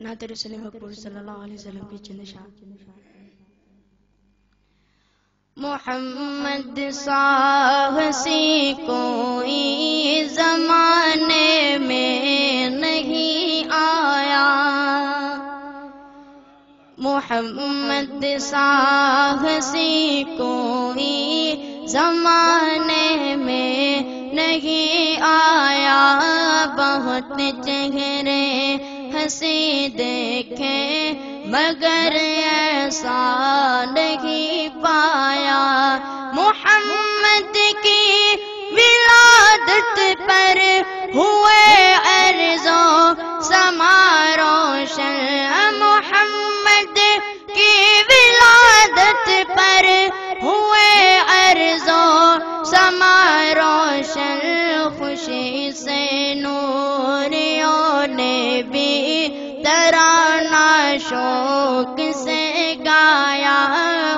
نعت رسول مقبول صلی اللہ علیہ وسلم کی چند اشعار۔ محمد سا ہنسی کوئی زمانے میں نہیں آیا، محمد سا ہنسی کوئی زمانے میں نہیں آیا، بہت چہرے ہنسی دیکھے مگر ایسا نہیں پایا، محمد کی ولادت پر ہوئے ارض و سما روشن، محمد کی ولادت پر ہوئے ارض و سما روشن، خوشی سے نوریوں نے بھی ترانہ شوق سے گایا،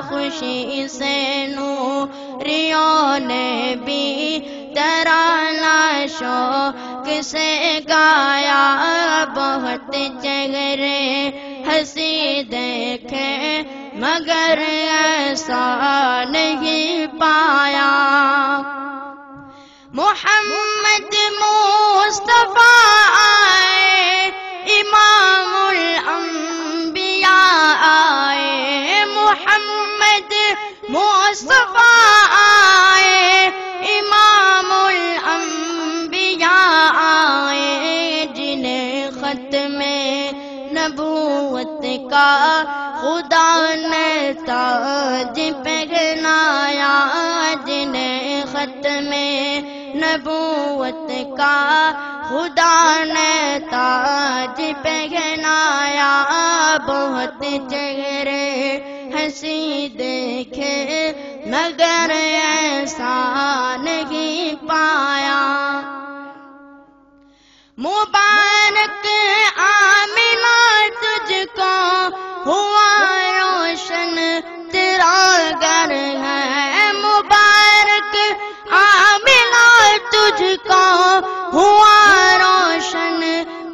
خوشی سے نوریوں نے بھی ترانہ شوق سے گایا، بہت چہرے ہنسی دیکھے مگر ایسا نہیں پایا، محمد مصطفیٰ آئے، امام الانبیاء آئے، محمد مصطفیٰ آئے، امام الانبیاء آئے، جنہیں ختم نبوت کا خدا نے تاج پہنایا، جنہیں ختم نبوت کا خدا نے تاج پہنایا، بہت چہرے ہنسی دیکھے مگر ایسا نہیں پایا، مبارک آمنہ تجھ کو ہوا روشن تیرا گھر ہے، مبارک آمنہ تجھ کو ہوا روشن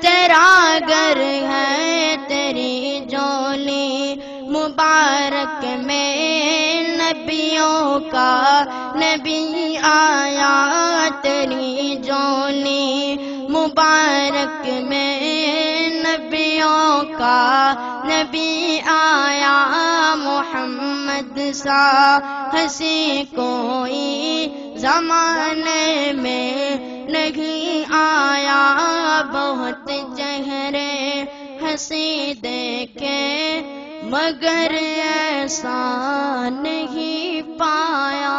تیرا گھر ہے، تیری جولی مبارک میں نبیوں کا نبی آیا، تیری جولی مبارک میں نبیوں کا نبی آیا، محمد سا ہنسی کوئی زمانے میں نہیں آیا، بہت چہرے ہنسی دیکھے مگر ایسا نہیں پایا۔